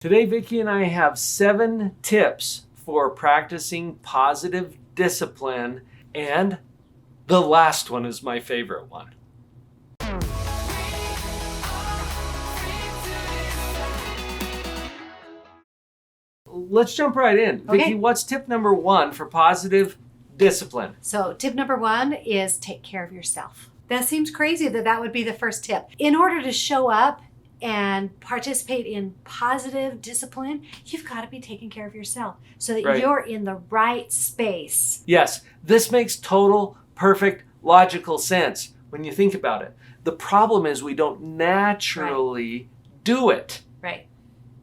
Today, Vicki and I have 7 tips for practicing positive discipline, and the last one is my favorite one. Let's jump right in. Okay. Vicki, what's tip number 1 for positive discipline? So tip number 1 is take care of yourself. That seems crazy that would be the first tip. In order to show up and participate in positive discipline, you've got to be taking care of yourself so that Right. you're in the right space. Yes, this makes total, perfect, logical sense when you think about it. The problem is we don't naturally do it. Right.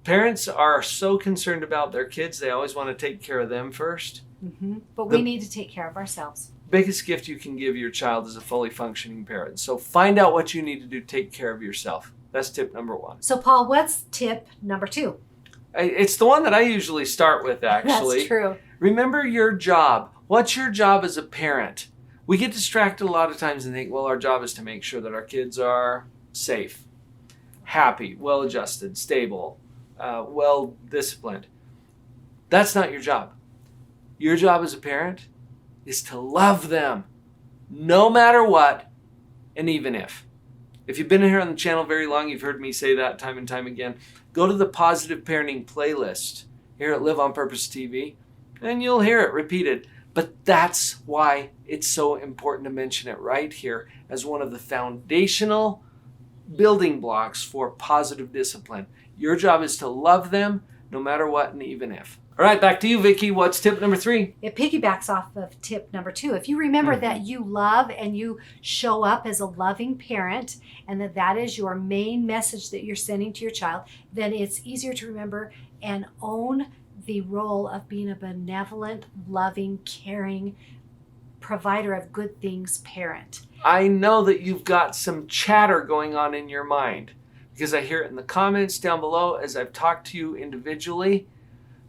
Parents are so concerned about their kids, they always want to take care of them first. But we need to take care of ourselves. Biggest gift you can give your child is a fully functioning parent. So find out what you need to do to take care of yourself. That's tip number 1. So Paul, what's tip number 2? It's the one that I usually start with, actually. That's true. Remember your job. What's your job as a parent? We get distracted a lot of times and think, well, our job is to make sure that our kids are safe, happy, well-adjusted, stable, well-disciplined. That's not your job. Your job as a parent is to love them, no matter what, and even if. If you've been here on the channel very long, you've heard me say that time and time again. Go to the Positive Parenting playlist here at Live on Purpose TV, and you'll hear it repeated. But that's why it's so important to mention it right here as one of the foundational building blocks for positive discipline. Your job is to love them no matter what and even if. All right, back to you, Vicki. What's tip number 3? It piggybacks off of tip number 2. If you remember that you love and you show up as a loving parent and that is your main message that you're sending to your child, then it's easier to remember and own the role of being a benevolent, loving, caring, provider of good things parent. I know that you've got some chatter going on in your mind because I hear it in the comments down below as I've talked to you individually.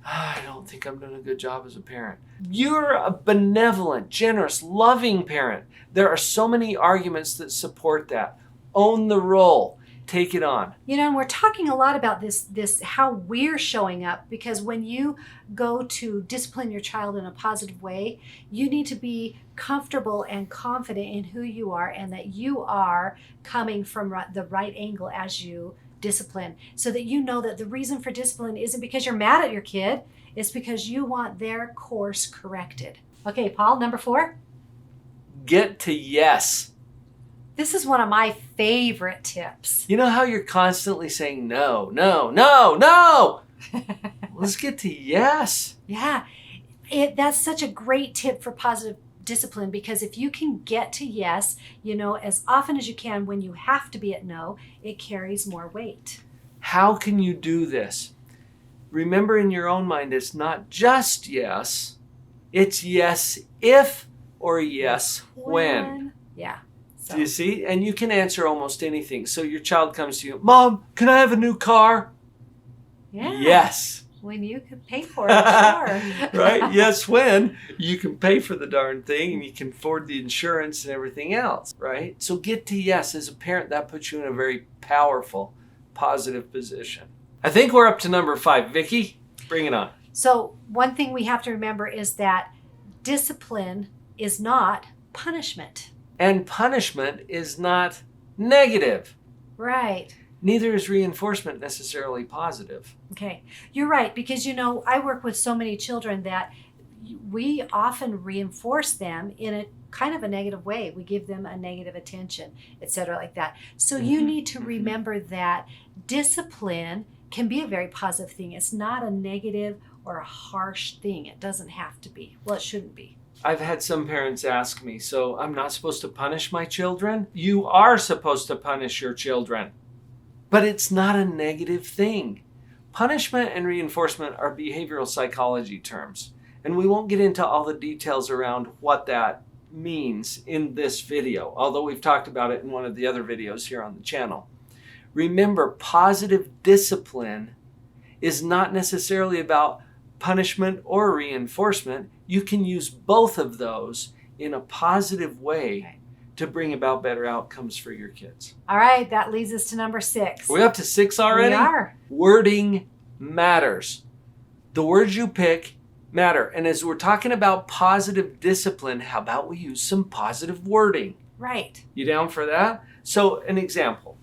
I don't think I'm doing a good job as a parent. You're a benevolent, generous, loving parent. There are so many arguments that support that. Own the role. Take it on. You know, and we're talking a lot about this how we're showing up, because when you go to discipline your child in a positive way, you need to be comfortable and confident in who you are and that you are coming from the right angle as you discipline, so that you know that the reason for discipline isn't because you're mad at your kid, it's because you want their course corrected. Okay, Paul, number 4. Get to yes. This is one of my favorite tips. You know how you're constantly saying no, no, no, no? Let's get to yes. Yeah, that's such a great tip for positive discipline, because if you can get to yes, as often as you can when you have to be at no, it carries more weight. How can you do this? Remember in your own mind, it's not just yes, it's yes if or yes when. Yeah. Do you see? And you can answer almost anything. So your child comes to you, Mom, can I have a new car? Yeah. Yes. When you can pay for it, sure. Right? Yes, when you can pay for the darn thing and you can afford the insurance and everything else, right? So get to yes. As a parent, that puts you in a very powerful, positive position. I think we're up to number 5. Vicki, bring it on. So one thing we have to remember is that discipline is not punishment. And punishment is not negative. Right. Neither is reinforcement necessarily positive. Okay. You're right, because I work with so many children that we often reinforce them in a kind of a negative way. We give them a negative attention, etc., like that. So you need to remember that discipline can be a very positive thing. It's not a negative or a harsh thing. It doesn't have to be. Well, it shouldn't be. I've had some parents ask me, so I'm not supposed to punish my children? You are supposed to punish your children. But it's not a negative thing. Punishment and reinforcement are behavioral psychology terms, and we won't get into all the details around what that means in this video, although we've talked about it in one of the other videos here on the channel. Remember, positive discipline is not necessarily about punishment or reinforcement. You can use both of those in a positive way to bring about better outcomes for your kids. All right, that leads us to number 6. Are we up to 6 already? We are. Wording matters. The words you pick matter. And as we're talking about positive discipline, how about we use some positive wording? Right. You down for that? So, an example.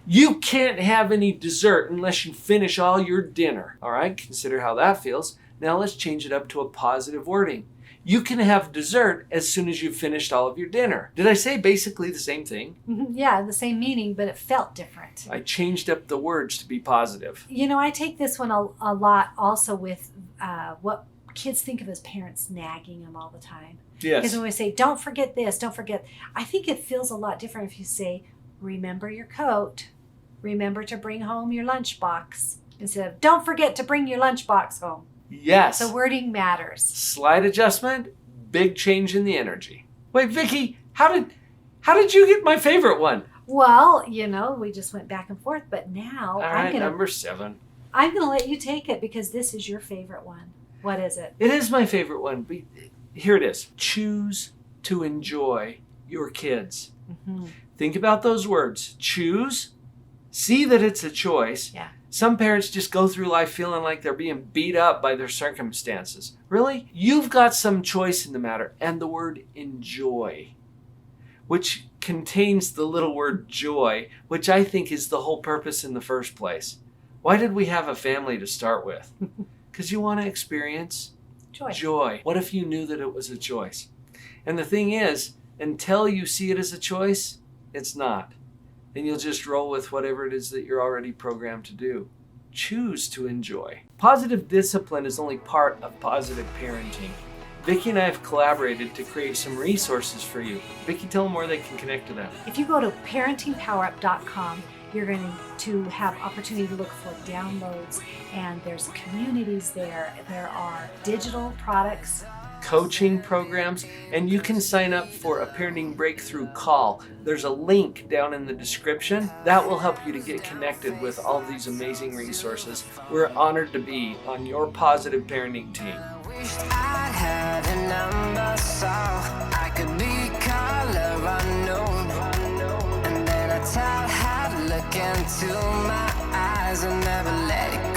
You can't have any dessert unless you finish all your dinner. All right? Consider how that feels. Now let's change it up to a positive wording. You can have dessert as soon as you've finished all of your dinner. Did I say basically the same thing? Yeah, the same meaning, but it felt different. I changed up the words to be positive. You know, I take this one a lot also with what kids think of as parents nagging them all the time. Yes. Because when we say, don't forget this, don't forget, I think it feels a lot different if you say, remember your coat, remember to bring home your lunchbox, instead of, don't forget to bring your lunchbox home. Yes. So wording matters. Slight adjustment, big change in the energy. Wait, Vicki, how did you get my favorite one? Well, you know, we just went back and forth, but now All right, number 7. I'm gonna let you take it because this is your favorite one. What is it? It is my favorite one. But here it is. Choose to enjoy your kids. Mm-hmm. Think about those words. Choose. See that it's a choice. Yeah. Some parents just go through life feeling like they're being beat up by their circumstances. Really? You've got some choice in the matter. And the word enjoy, which contains the little word joy, which I think is the whole purpose in the first place. Why did we have a family to start with? Because you want to experience joy. What if you knew that it was a choice? And the thing is, until you see it as a choice, it's not. Then you'll just roll with whatever it is that you're already programmed to do. Choose to enjoy. Positive discipline is only part of positive parenting. Vicki and I have collaborated to create some resources for you. Vicki, tell them where they can connect to that. If you go to parentingpowerup.com, you're going to have opportunity to look for downloads, and there's communities there. There are digital products, coaching programs, and you can sign up for a parenting breakthrough call. There's a link down in the description that will help you to get connected with all of these amazing resources. We're honored to be on your positive parenting team. Wished I had a number so I could be color unknown, and then I tell how to look into my eyes and never let it go.